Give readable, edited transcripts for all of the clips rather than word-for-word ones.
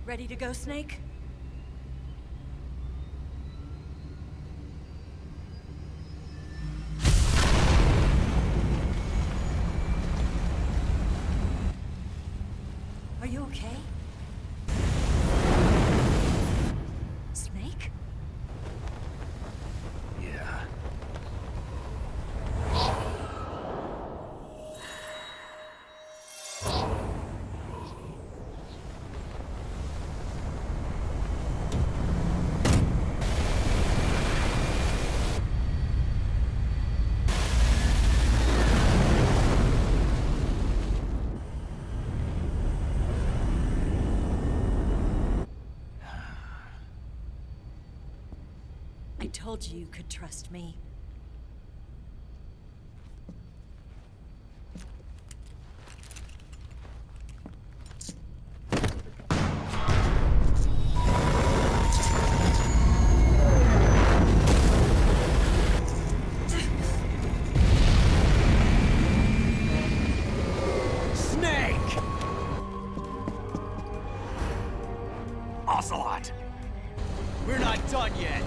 Ready to go, Snake? Are you okay? Snake? Yeah. I told you you could trust me. Snake! Ocelot! We're not done yet!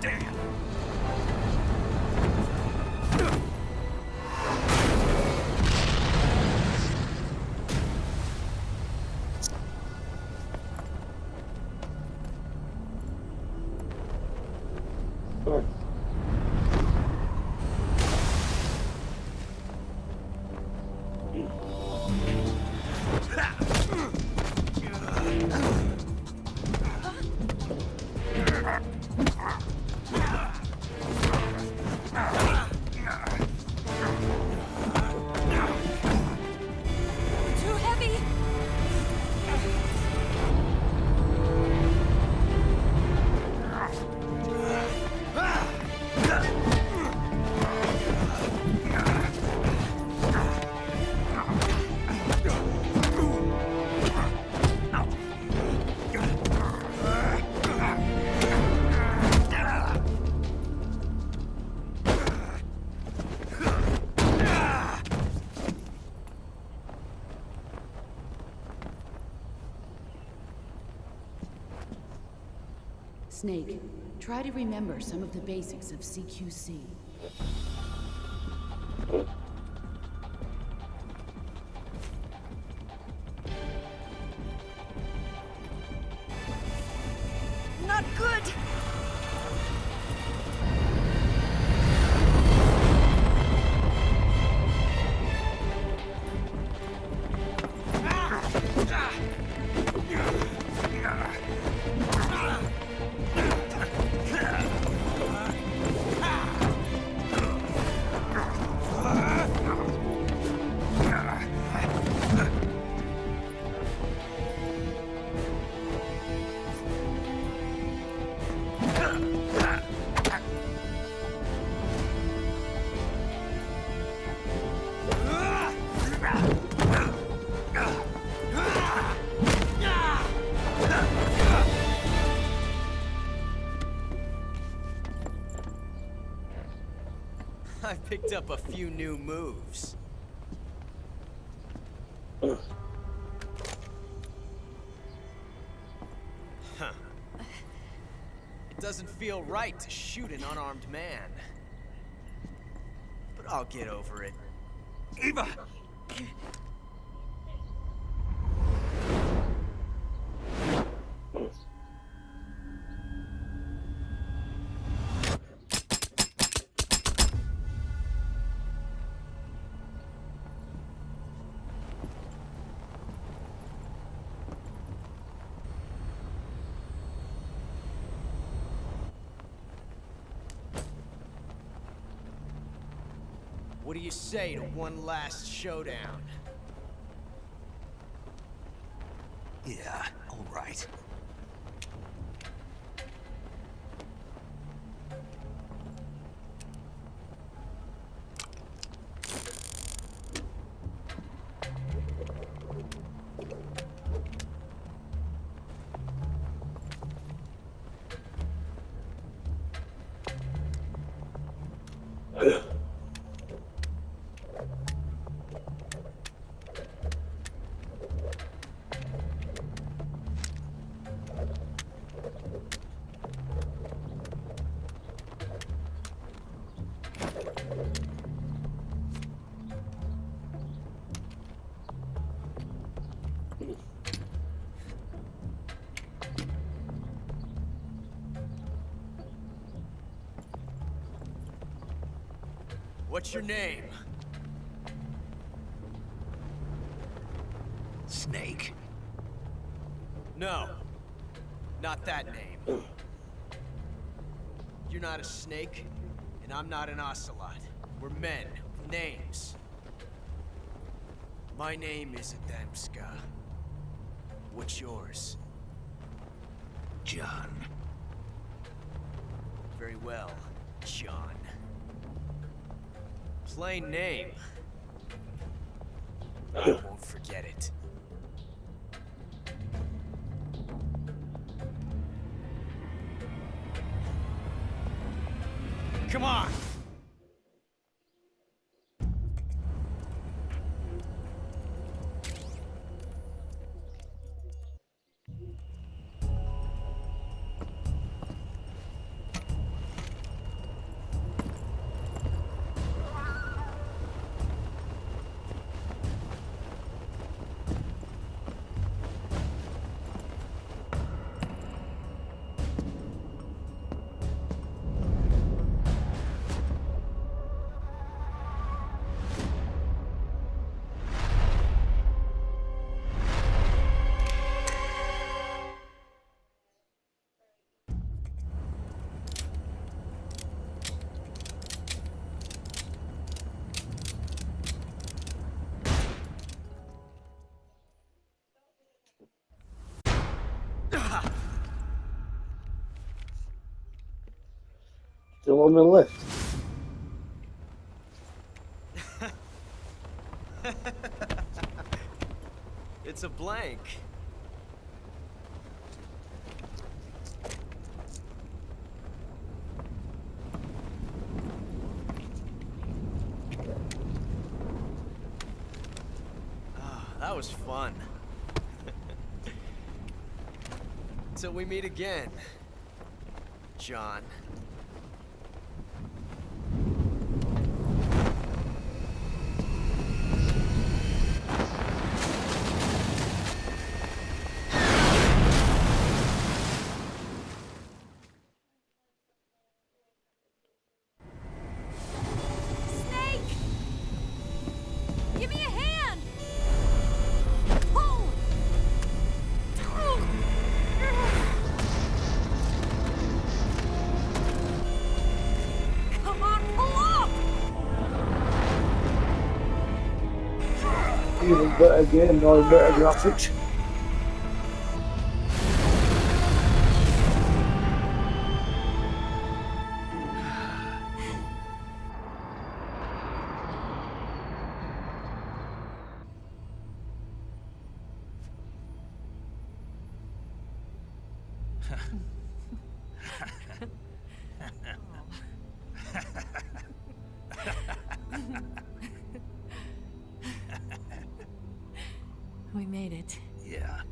Damn! Too heavy! Snake, try to remember some of the basics of CQC. Not good! I picked up a few new moves. Huh. It doesn't feel right to shoot an unarmed man. But I'll get over it. Eva! What do you say to one last showdown? Yeah, all right. What's your name? Snake. No. Not that name. You're not a snake, and I'm not an ocelot. We're men with names. My name is Adamska. What's yours? John. Very well, John. Plain name. I won't forget it. Come on! Still on the left. It's a blank. That was fun. Till we meet again, John. Snake! Give me a hand! Pull! Come on, pull up! Even better game, no better graphics. We made it. Yeah,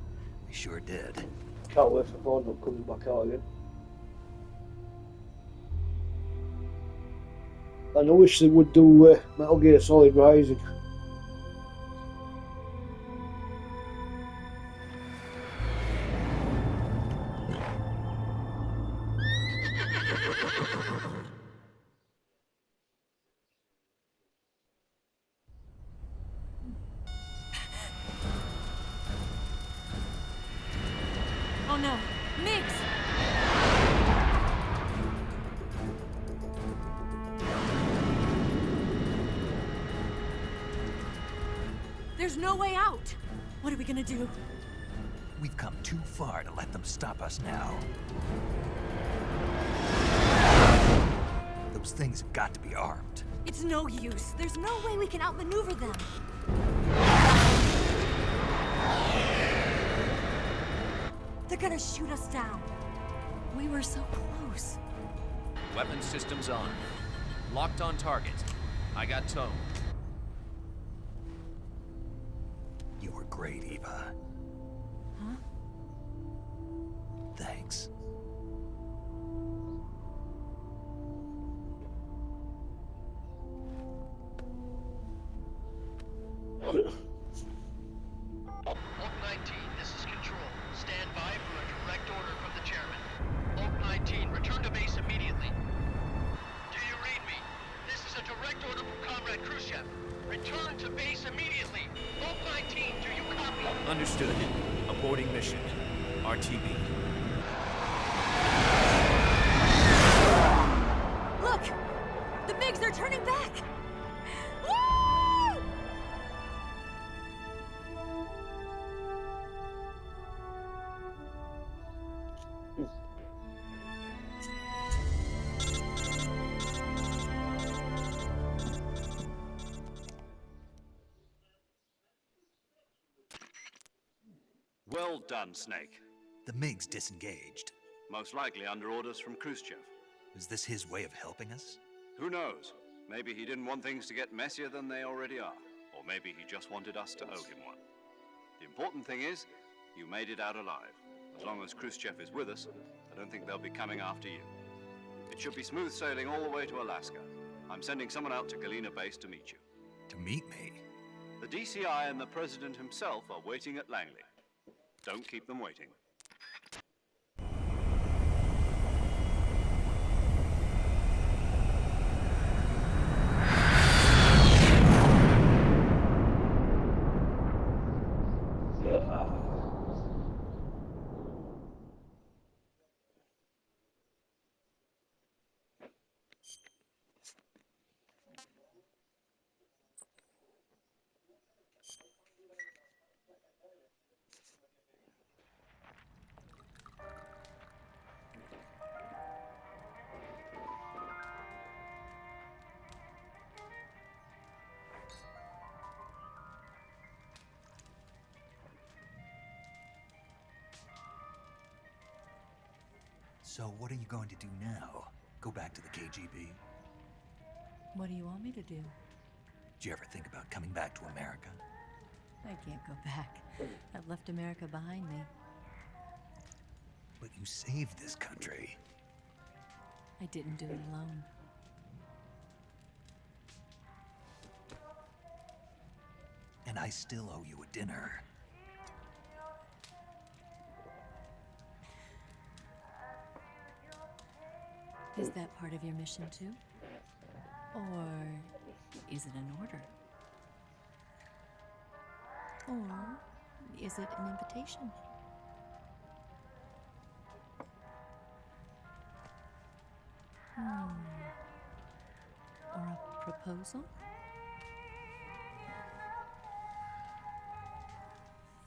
we sure did. Can't wait for Bond coming back out again. And I wish they would do Metal Gear Solid Rising. Oh no, Mix! There's no way out! What are we gonna do? We've come too far to let them stop us now. Those things have got to be armed. It's no use. There's no way we can outmaneuver them. They're gonna shoot us down. We were so close. Weapon systems on. Locked on target. I got tone. You were great, Eva. Huh? Thanks. Oak 19, this is Control. Stand by for a direct order from the chairman. Oak 19, return to base immediately. Do you read me? This is a direct order from Comrade Khrushchev. Return to base immediately. Oak 19, do you copy? Understood. Aborting mission. RTB. Look! The MiGs are turning back! Woo! Well done, Snake. The MiGs disengaged. Most likely under orders from Khrushchev. Is this his way of helping us? Who knows? Maybe he didn't want things to get messier than they already are. Or maybe he just wanted us to owe him one. The important thing is, you made it out alive. As long as Khrushchev is with us, I don't think they'll be coming after you. It should be smooth sailing all the way to Alaska. I'm sending someone out to Galena Base to meet you. To meet me? The DCI and the President himself are waiting at Langley. Don't keep them waiting. So what are you going to do now? Go back to the KGB? What do you want me to do? Did you ever think about coming back to America? I can't go back. I've left America behind me. But you saved this country. I didn't do it alone. And I still owe you a dinner. Is that part of your mission too? Or is it an order? Or is it an invitation? Or a proposal?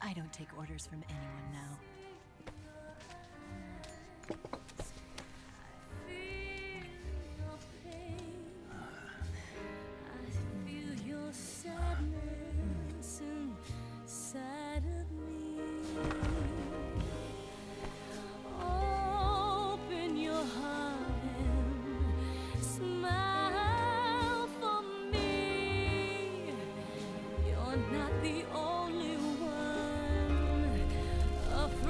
I don't take orders from anyone now. Not the only one afraid.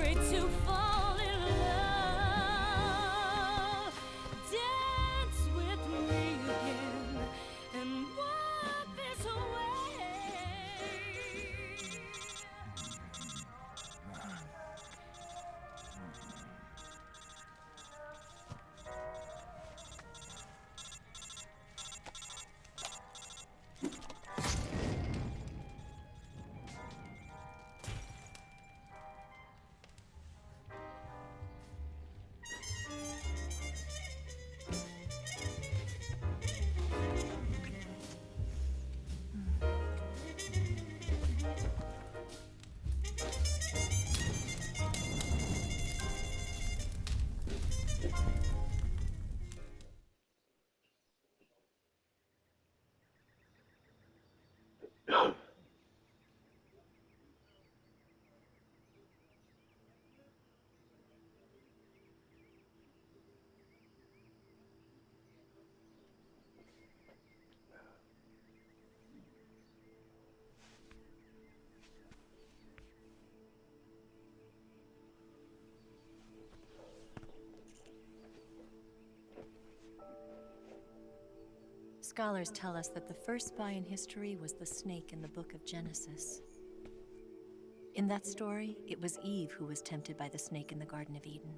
Scholars tell us that the first spy in history was the snake in the book of Genesis. In that story, it was Eve who was tempted by the snake in the Garden of Eden.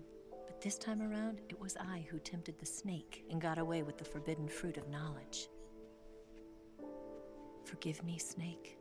But this time around, it was I who tempted the snake and got away with the forbidden fruit of knowledge. Forgive me, Snake.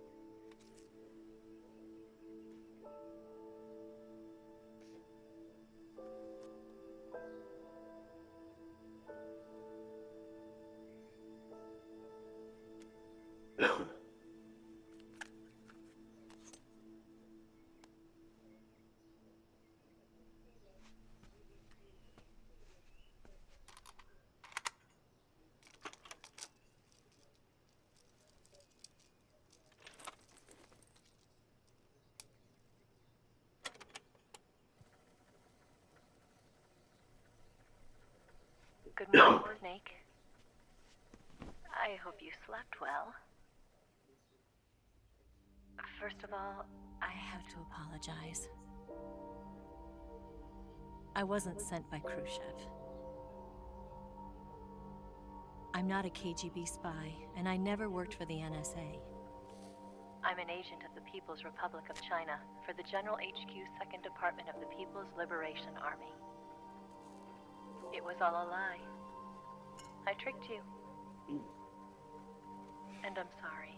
Good morning, Snake. I hope you slept well. First of all, I have to apologize. I wasn't sent by Khrushchev. I'm not a KGB spy, and I never worked for the NSA. I'm an agent of the People's Republic of China for the General HQ 2nd Department of the People's Liberation Army. It was all a lie. I tricked you. And I'm sorry.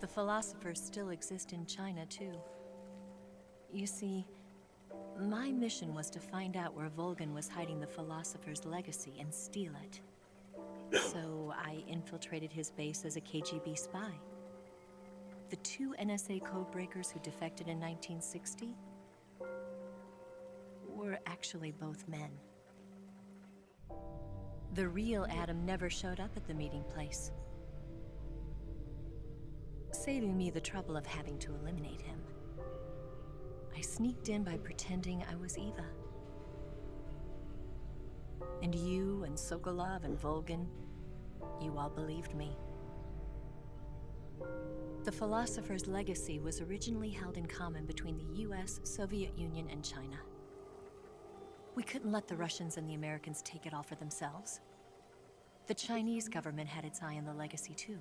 The philosophers still exist in China, too. You see, my mission was to find out where Volgin was hiding the philosopher's legacy and steal it. So I infiltrated his base as a KGB spy. The 2 NSA codebreakers who defected in 1960 were actually both men. The real Adam never showed up at the meeting place, saving me the trouble of having to eliminate him. I sneaked in by pretending I was Eva. And you and Sokolov and Volgin, you all believed me. The philosopher's legacy was originally held in common between the US, Soviet Union, and China. We couldn't let the Russians and the Americans take it all for themselves. The Chinese government had its eye on the legacy too.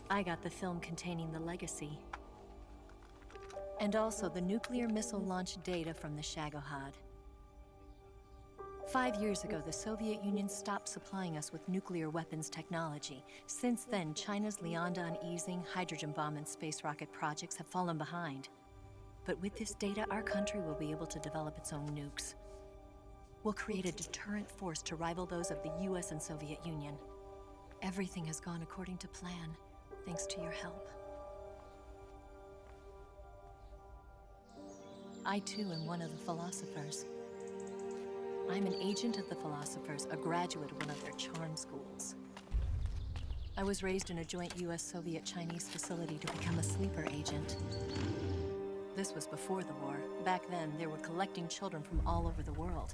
I got the film containing the legacy, and also the nuclear missile launch data from the Shagohod. 5 years ago, the Soviet Union stopped supplying us with nuclear weapons technology. Since then, China's Liaodong easing, hydrogen bomb, and space rocket projects have fallen behind. But with this data, our country will be able to develop its own nukes. We'll create a deterrent force to rival those of the US and Soviet Union. Everything has gone according to plan, thanks to your help. I too am one of the philosophers. I'm an agent of the philosophers, a graduate of one of their charm schools. I was raised in a joint US-Soviet-Chinese facility to become a sleeper agent. This was before the war. Back then, they were collecting children from all over the world.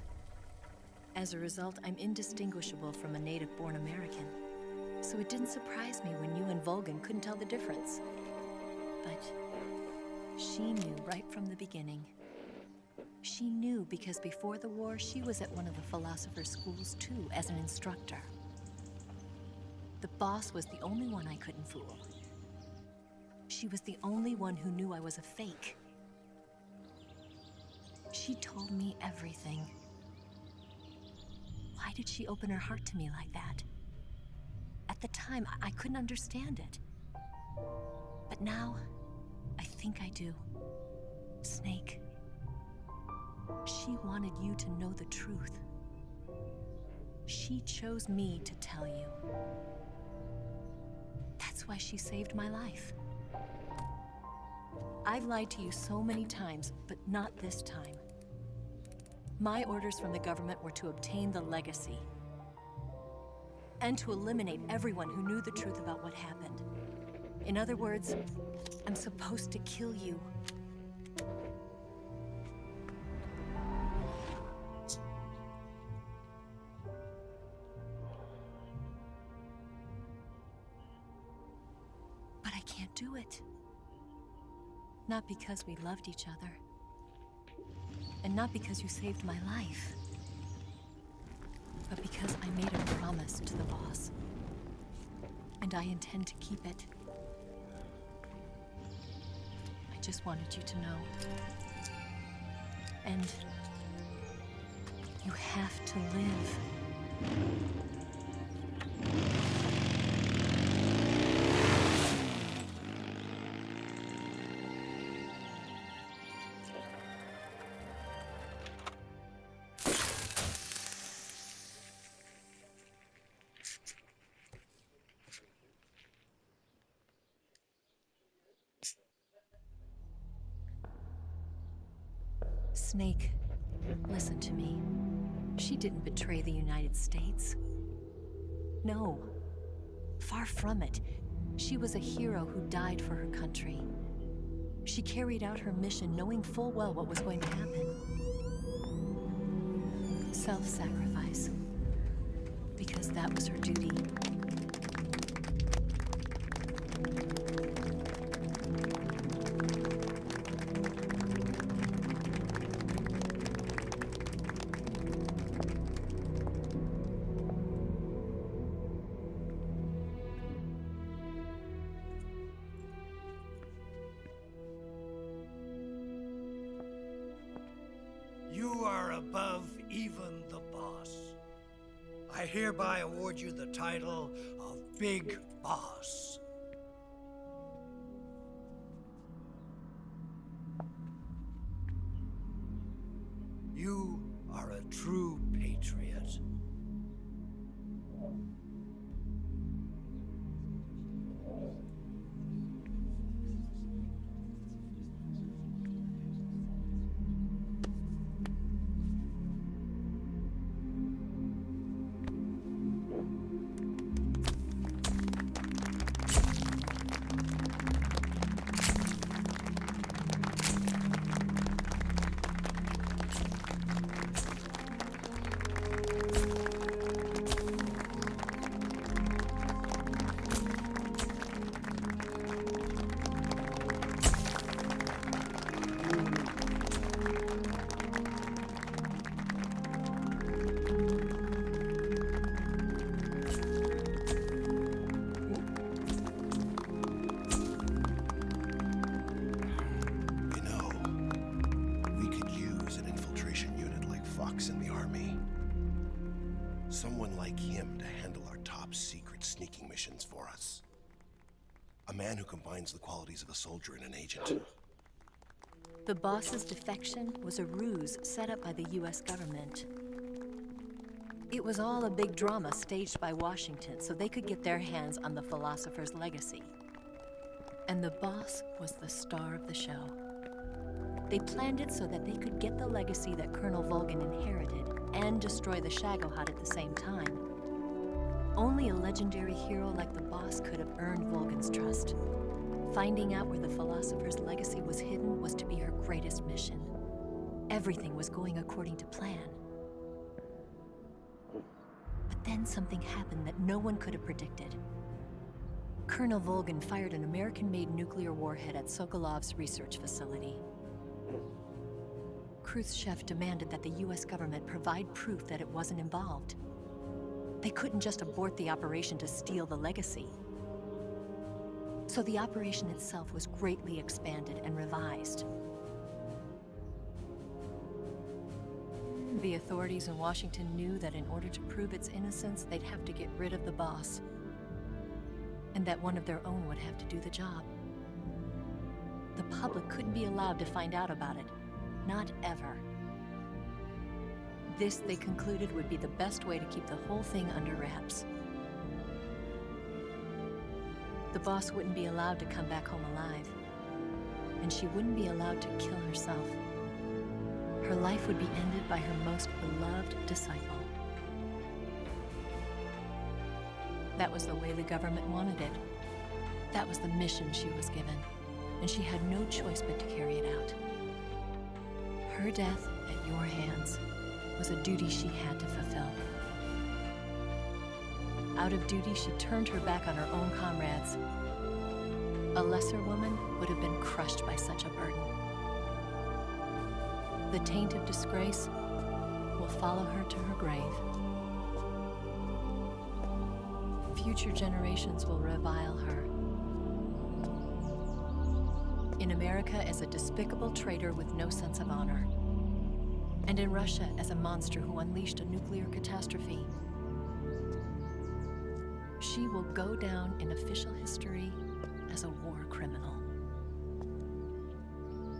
As a result, I'm indistinguishable from a native-born American. So it didn't surprise me when you and Volgin couldn't tell the difference. But she knew right from the beginning. She knew because before the war, she was at one of the philosopher's schools too, as an instructor. The boss was the only one I couldn't fool. She was the only one who knew I was a fake. She told me everything. Why did she open her heart to me like that? At the time, I couldn't understand it. But now, I think I do. Snake. She wanted you to know the truth. She chose me to tell you. That's why she saved my life. I've lied to you so many times, but not this time. My orders from the government were to obtain the legacy and to eliminate everyone who knew the truth about what happened. In other words, I'm supposed to kill you. can't do it. Not because we loved each other. And not because you saved my life. But because I made a promise to the boss. And I intend to keep it. I just wanted you to know. And you have to live. Snake, listen to me. She didn't betray the United States. No. Far from it. She was a hero who died for her country. She carried out her mission knowing full well what was going to happen. Self-sacrifice. Because that was her duty. You are above even the boss. I hereby award you the title of Big Boss. You are a true patriot. Someone like him to handle our top secret sneaking missions for us. A man who combines the qualities of a soldier and an agent. The boss's defection was a ruse set up by the US government. It was all a big drama staged by Washington so they could get their hands on the philosopher's legacy. And the boss was the star of the show. They planned it so that they could get the legacy that Colonel Volgin inherited and destroy the Shagohod at the same time. Only a legendary hero like the boss could have earned Volgin's trust. Finding out where the philosopher's legacy was hidden was to be her greatest mission. Everything was going according to plan. But then something happened that no one could have predicted. Colonel Volgin fired an American-made nuclear warhead at Sokolov's research facility. Khrushchev demanded that the US government provide proof that it wasn't involved. They couldn't just abort the operation to steal the legacy. So the operation itself was greatly expanded and revised. The authorities in Washington knew that in order to prove its innocence, they'd have to get rid of the boss. And that one of their own would have to do the job. The public couldn't be allowed to find out about it. Not ever. This, they concluded, would be the best way to keep the whole thing under wraps. The boss wouldn't be allowed to come back home alive. And she wouldn't be allowed to kill herself. Her life would be ended by her most beloved disciple. That was the way the government wanted it. That was the mission she was given. And she had no choice but to carry it out. Her death at your hands was a duty she had to fulfill. Out of duty, she turned her back on her own comrades A lesser woman would have been crushed by such a burden. The taint of disgrace will follow her to her grave. Future generations will revile her. In America as a despicable traitor with no sense of honor. And in Russia as a monster who unleashed a nuclear catastrophe. She will go down in official history as a war criminal.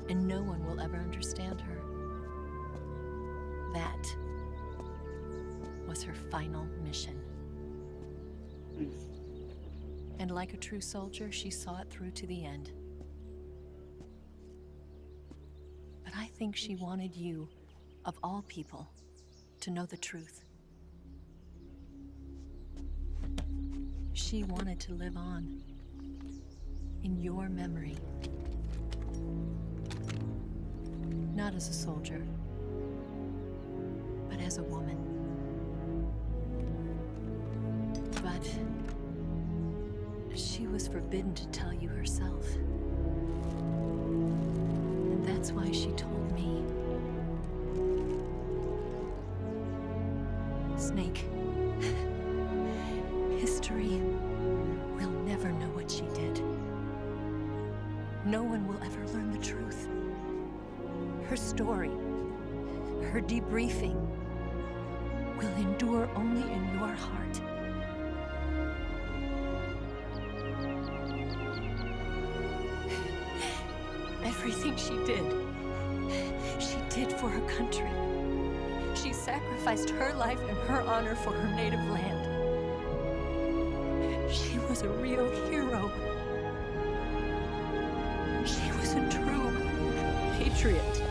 And no one will ever understand her. That was her final mission. And like a true soldier, she saw it through to the end. But I think she wanted you, of all people, to know the truth. She wanted to live on in your memory. Not as a soldier, but as a woman. But she was forbidden to tell you herself. And that's why she told me. Snake, history will never know what she did. No one will ever learn the truth. Her story, her debriefing, will endure only in your heart. Everything she did for her country. She sacrificed her life and her honor for her native land. She was a real hero. She was a true patriot.